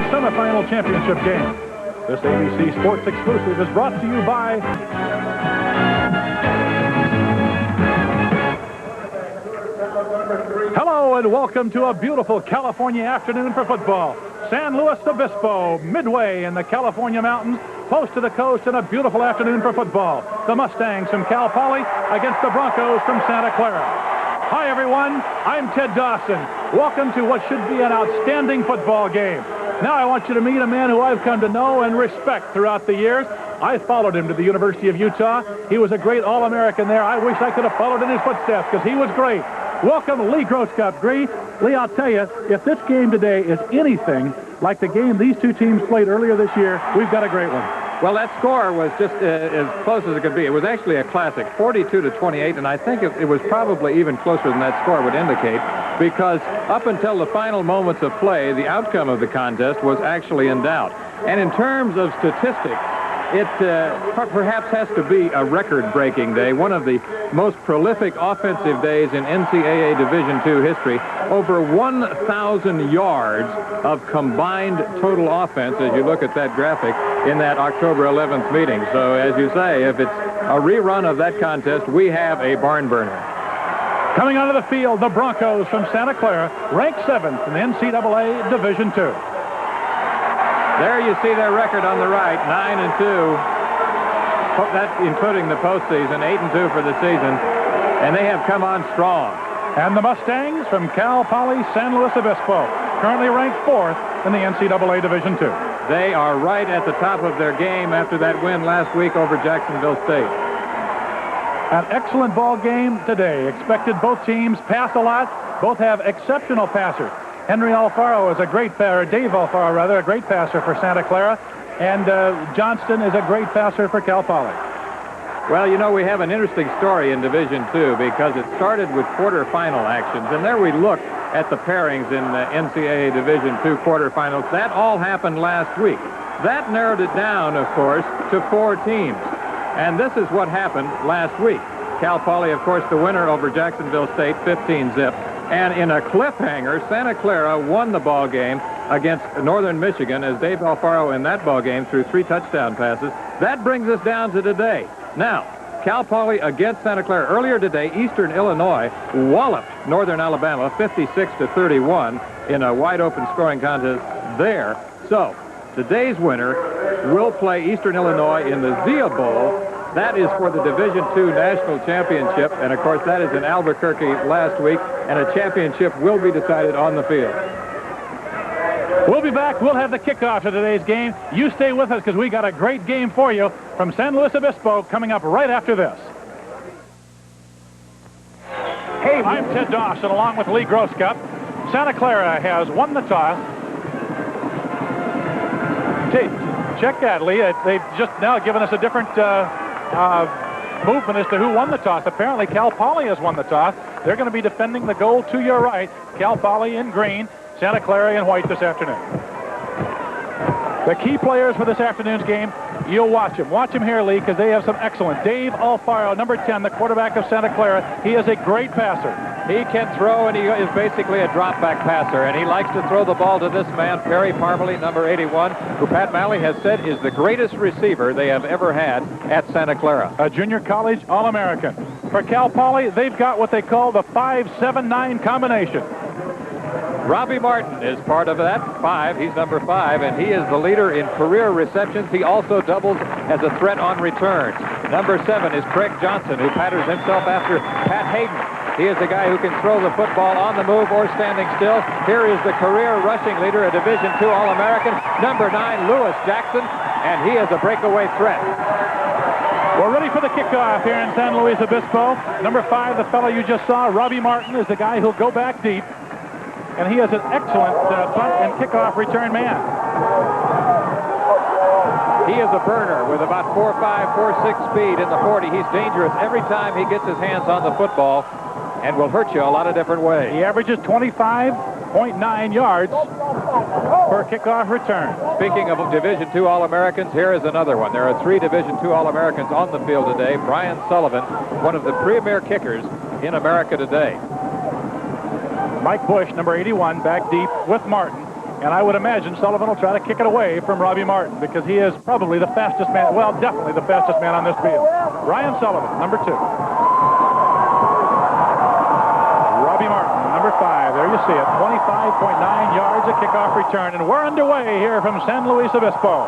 semifinal championship game. This ABC Sports exclusive is brought to you by Hello and welcome to a beautiful California afternoon for football. San Luis Obispo, midway in the California mountains, close to the coast, and a beautiful afternoon for football. The Mustangs from Cal Poly against the Broncos from Santa Clara. Hi everyone, I'm Ted Dawson. Welcome to what should be an outstanding football game. Now I want you to meet a man who I've come to know and respect throughout the years. I followed him to the University of Utah. He was a great All-American there. I wish I could have followed in his footsteps because he was great. Welcome, Lee Groscup. Lee, I'll tell you, if this game today is anything like the game these two teams played earlier this year, we've got a great one. Well, that score was just as close as it could be. It was actually a classic, 42-28, and I think it was probably even closer than that score would indicate, because up until the final moments of play, the outcome of the contest was actually in doubt. And in terms of statistics, it perhaps has to be a record-breaking day, one of the most prolific offensive days in NCAA Division II history. Over 1,000 yards of combined total offense, as you look at that graphic, in that October 11th meeting. So, as you say, if it's a rerun of that contest, we have a barn burner. Coming onto the field, the Broncos from Santa Clara, ranked 7th in the NCAA Division II. There you see their record on the right, 9-2. That including the postseason, 8-2 for the season, and they have come on strong. And the Mustangs from Cal Poly San Luis Obispo, currently ranked 4th in the NCAA Division II. They are right at the top of their game after that win last week over Jacksonville State. An excellent ball game today. Expected both teams pass a lot. Both have exceptional passers. Henry Alfaro is a great passer, Dave Alfaro rather, a great passer for Santa Clara, and Johnston is a great passer for Cal Poly. Well, you know, we have an interesting story in Division II because it started with quarterfinal actions, and there we look at the pairings in the NCAA Division II quarterfinals. That all happened last week. That narrowed it down, of course, to 4 teams. And this is what happened last week. Cal Poly, of course, the winner over Jacksonville State, 15-zip. And in a cliffhanger, Santa Clara won the ball game against Northern Michigan as Dave Alfaro in that ball game threw 3 touchdown passes. That brings us down to today. Now, Cal Poly against Santa Clara. Earlier today, Eastern Illinois walloped Northern Alabama 56-31 in a wide-open scoring contest there. So, today's winner will play Eastern Illinois in the Zia Bowl. That is for the Division II National Championship, and of course that is in Albuquerque last week, and a championship will be decided on the field. We'll be back. We'll have the kickoff of today's game. You stay with us because we got a great game for you from San Luis Obispo coming up right after this. Hey, I'm Ted Dawson along with Lee Groscup. Santa Clara has won the toss. Check that, Lee. They've just now given us a different movement as to who won the toss. Apparently, Cal Poly has won the toss. They're going to be defending the goal to your right. Cal Poly in green, Santa Clara in white this afternoon. The key players for this afternoon's game, you'll watch them. Watch them here, Lee, because they have some excellent. Dave Alfaro, number 10, the quarterback of Santa Clara. He is a great passer. He can throw, and he is basically a drop-back passer, and he likes to throw the ball to this man, Perry Parmalee, number 81, who Pat Malley has said is the greatest receiver they have ever had at Santa Clara. A junior college All-American. For Cal Poly, they've got what they call the 5-7-9 combination. Robbie Martin is part of that 5. He's number 5, and he is the leader in career receptions. He also doubles as a threat on returns. Number 7 is Craig Johnson, who patterns himself after Pat Hayden. He is the guy who can throw the football on the move or standing still. Here is the career rushing leader, a Division II All-American, number 9, Lewis Jackson, and he is a breakaway threat. We're ready for the kickoff here in San Luis Obispo. Number 5, the fellow you just saw, Robbie Martin, is the guy who'll go back deep. And he is an excellent punt and kickoff return man. He is a burner with about 4.5, 4.6 speed in the 40. He's dangerous every time he gets his hands on the football and will hurt you a lot of different ways. He averages 25.9 yards per kickoff return. Speaking of Division II All-Americans, here is another one. There are 3 Division II All-Americans on the field today. Brian Sullivan, one of the premier kickers in America today. Mike Bush, number 81, back deep with Martin. And I would imagine Sullivan will try to kick it away from Robbie Martin because he is probably the fastest man, well, definitely the fastest man on this field. Ryan Sullivan, number 2. Robbie Martin, number 5. There you see it, 25.9 yards a kickoff return. And we're underway here from San Luis Obispo.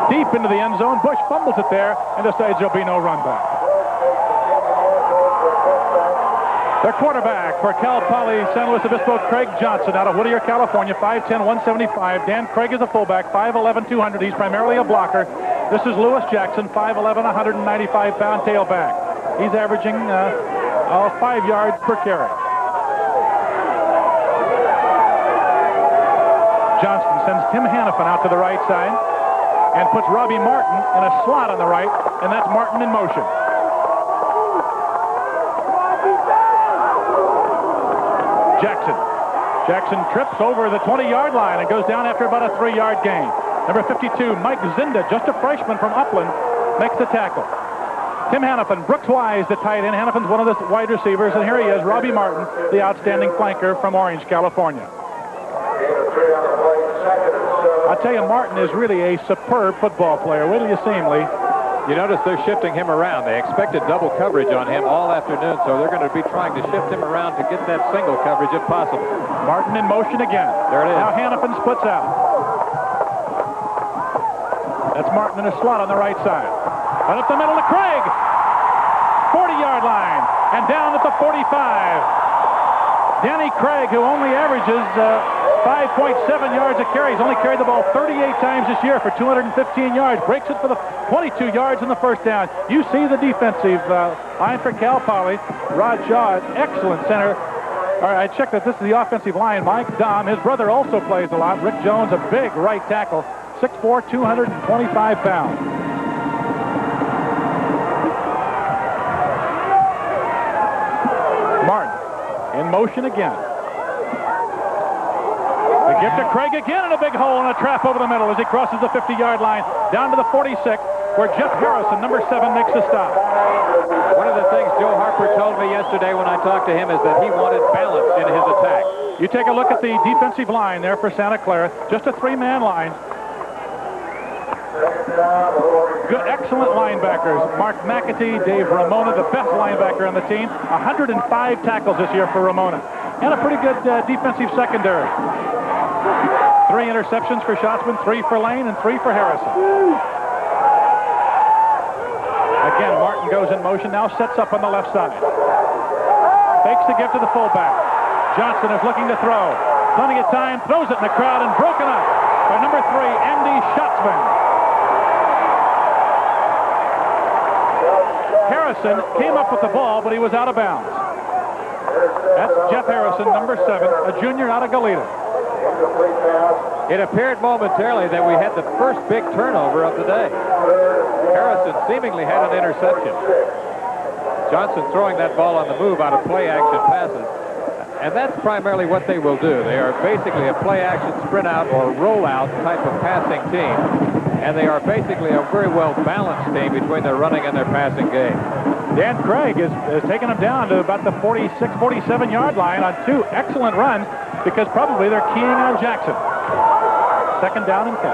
Deep into the end zone. Bush fumbles it there and decides there'll be no run back. Their quarterback for Cal Poly San Luis Obispo, Craig Johnson, out of Whittier, California, 5'10", 175. Dan Craig is a fullback, 5'11", 200. He's primarily a blocker. This is Lewis Jackson, 5'11", 195-pound tailback. He's averaging 5 yards per carry. Johnson sends Tim Hannafin out to the right side and puts Robbie Martin in a slot on the right, and that's Martin in motion. Jackson trips over the 20-yard line and goes down after about a 3-yard gain. Number 52, Mike Zinda, just a freshman from Upland, makes the tackle. Tim Hannafin, Brooks Wise, the tight end. Hannafin's one of the wide receivers, and here he is, Robbie Martin, the outstanding flanker from Orange, California. I tell you, Martin is really a superb football player. Wait till you see him, Lee. You notice they're shifting him around. They expected double coverage on him all afternoon, so they're going to be trying to shift him around to get that single coverage if possible. Martin in motion again. There it is. Now Hannafin splits out. That's Martin in a slot on the right side. Right up the middle to Craig. 40-yard line. And down at the 45. Danny Craig, who only averages 5.7 yards a carry. He's only carried the ball 38 times this year for 215 yards. Breaks it for the 22 yards in the first down. You see the defensive line for Cal Poly. Rod Shaw, excellent center. All right, I checked that this is the offensive line. Mike Dahm, his brother, also plays a lot. Rick Jones, a big right tackle. 6'4", 225 pounds. Martin in motion again. The give to Craig again, and a big hole and a trap over the middle as he crosses the 50-yard line down to the 46, where Jeff Harrison, number 7, makes the stop. One of the things Joe Harper told me yesterday when I talked to him is that he wanted balance in his attack. You take a look at the defensive line there for Santa Clara, just a 3-man line. Good, excellent linebackers. Mark McAtee, Dave Ramona, the best linebacker on the team. 105 tackles this year for Ramona. And a pretty good defensive secondary. 3 interceptions for Schatzman, 3 for Lane, and 3 for Harrison. Again, Martin goes in motion, now sets up on the left side. Fakes the give to the fullback. Johnson is looking to throw. Plenty of time, throws it in the crowd, and broken up by number 3, Andy Schatzman. Harrison came up with the ball, but he was out of bounds. That's Jeff Harrison, number 7, a junior out of Goleta. It appeared momentarily that we had the first big turnover of the day. Harrison seemingly had an interception. Johnson throwing that ball on the move out of play-action passes. And that's primarily what they will do. They are basically a play-action sprint-out or roll-out type of passing team. And they are basically a very well-balanced team between their running and their passing game. Dan Craig is taking them down to about the 46, 47-yard line on 2 excellent runs because probably they're keying on Jackson. 2nd down and 10.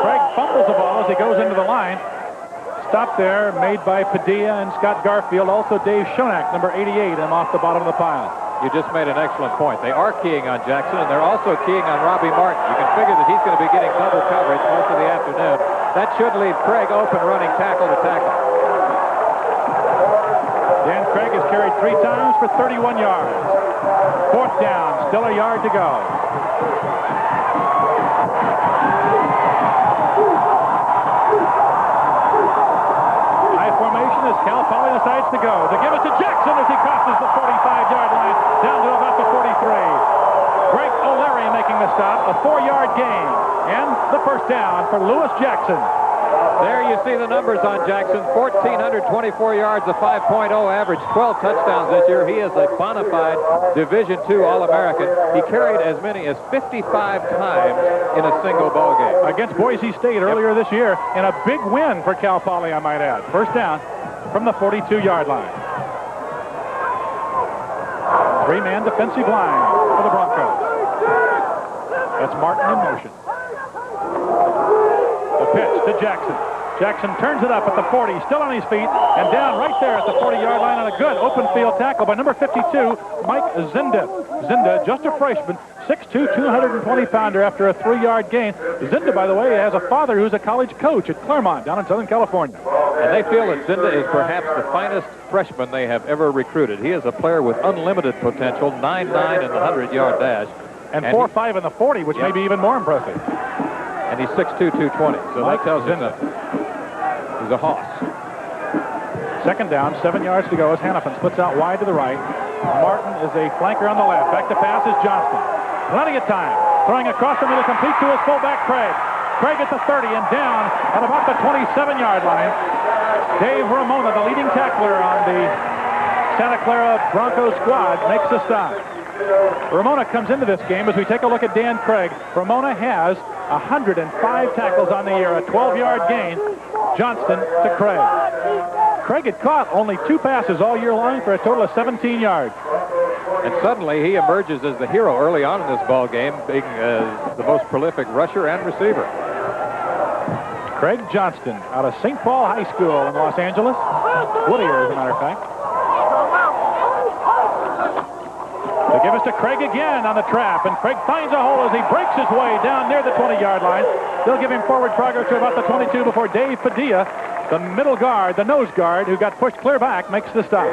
Craig fumbles the ball as he goes into the line. Stop there made by Padilla and Scott Garfield. Also Dave Schoenack, number 88, and off the bottom of the pile. You just made an excellent point. They are keying on Jackson, and they're also keying on Robbie Martin. You can figure that he's going to be getting double coverage most of the afternoon. That should leave Craig open running tackle to tackle. Dan Craig has carried 3 times for 31 yards. 4th down, still a yard to go. High formation as Cal Poly decides to go. They give it to Jackson as he crosses the 45-yard line down to about the 43. Greg O'Leary making the stop, a 4-yard gain, and the first down for Lewis Jackson. There you see the numbers on Jackson. 1,424 yards, a 5.0 average, 12 touchdowns this year. He is a bona fide Division II All-American. He carried as many as 55 times in a single ball game. Against Boise State earlier this year, and a big win for Cal Poly, I might add. First down from the 42-yard line. Three-man defensive line for the Broncos. That's Martin in motion. The pitch to Jackson. Jackson turns it up at the 40, still on his feet, and down right there at the 40-yard line on a good open field tackle by number 52, Mike Zinda. Zinda, just a freshman, 6'2", 220-pounder after a 3-yard gain. Zinda, by the way, has a father who's a college coach at Claremont down in Southern California. And they feel that Zinda is perhaps the finest freshman they have ever recruited. He is a player with unlimited potential, 9'9" in the 100-yard dash. And 4'5" in the 40, which may be even more impressive. And he's 6'2", 220, so Mike that tells you Zinda. He's a hoss. Second down, 7 yards to go as Hannafin splits out wide to the right. Martin is a flanker on the left. Back to pass is Johnston. Plenty of time. Throwing across the middle, complete to his fullback, Craig. Craig at the 30 and down at about the 27-yard line. Dave Ramona, the leading tackler on the Santa Clara Broncos squad, makes the stop. Ramona comes into this game as we take a look at Dan Craig. Ramona has 105 tackles on the year, a 12-yard gain. Johnston to Craig. Craig had caught only 2 passes all year long for a total of 17 yards. And suddenly he emerges as the hero early on in this ball game, being the most prolific rusher and receiver. Craig Johnston out of St. Paul High School in Los Angeles. Whittier, as a matter of fact. They give us to Craig again on the trap, and Craig finds a hole as he breaks his way down near the 20-yard line. They'll give him forward progress to about the 22 before Dave Padilla, the middle guard, the nose guard, who got pushed clear back, makes the stop.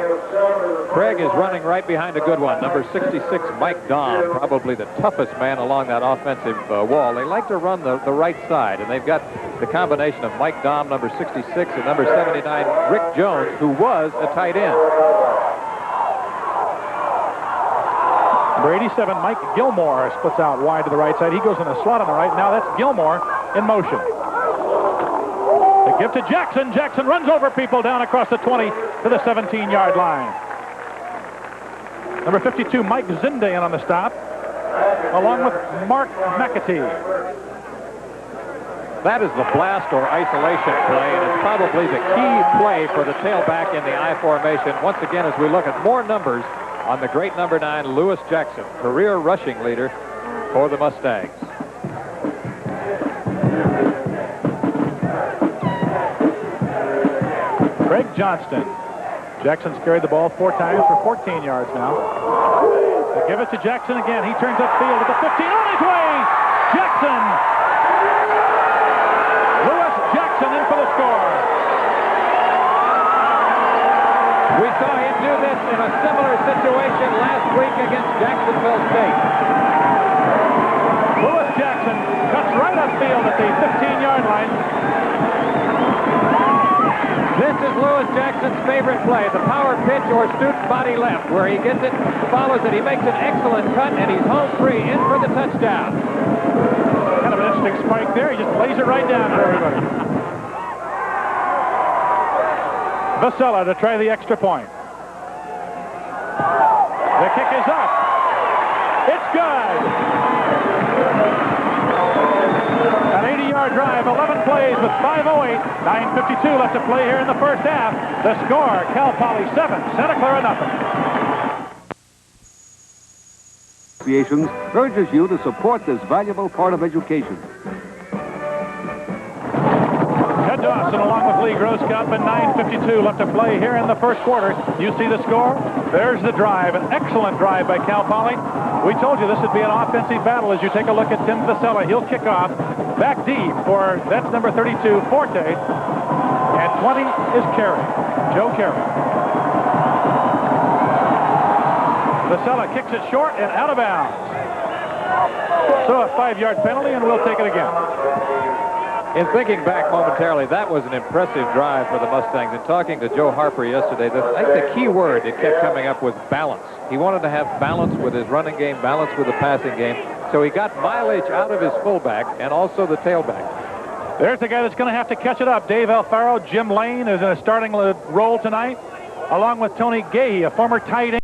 Craig is running right behind a good one. Number 66, Mike Dahm, probably the toughest man along that offensive wall. They like to run the right side, and they've got the combination of Mike Dahm, number 66, and number 79, Rick Jones, who was a tight end. Number 87, Mike Gilmore, splits out wide to the right side. He goes in the slot on the right. Now that's Gilmore in motion. They give to Jackson. Jackson runs over people down across the 20 to the 17-yard line. Number 52, Mike Zinda in on the stop, along with Mark McAtee. That is the blast or isolation play, and it's probably the key play for the tailback in the I formation. Once again, as we look at more numbers on the great number 9, Lewis Jackson, career rushing leader for the Mustangs. Craig Johnston. Jackson's carried the ball 4 times for 14 yards now. They give it to Jackson again. He turns upfield at the 15. On his way! Jackson! Lewis Jackson in for the score. We saw him do this in a similar situation last week against Jacksonville State. Lewis Jackson cuts right upfield at the 15-yard line. This is Lewis Jackson's favorite play, the power pitch or student body left, where he gets it, follows it, he makes an excellent cut, and he's home free, in for the touchdown. Kind of an interesting spike there. He just lays it right down for everybody. Vasella to try the extra point. The kick is up. It's good. An 80-yard drive, 11 plays with 5:08, 9:52 left to play here in the first half. The score, Cal Poly 7, Santa Clara nothing. Associations urges you to support this valuable part of education. Ted Dawson along with Lee Grosskopf, and 9:52 left to play here in the first quarter. You see the score? There's the drive, an excellent drive by Cal Poly. We told you this would be an offensive battle as you take a look at Tim Vasella. He'll kick off back deep for, that's number 32, Forte, and 20 is Carey, Joe Carey. Vasella kicks it short and out of bounds. So a 5-yard penalty, and we'll take it again. In thinking back momentarily, that was an impressive drive for the Mustangs. And talking to Joe Harper yesterday, I think the key word that kept coming up was balance. He wanted to have balance with his running game, balance with the passing game. So he got mileage out of his fullback and also the tailback. There's the guy that's going to have to catch it up. Dave Alfaro. Jim Lane is in a starting role tonight, along with Tony Gahey, a former tight end.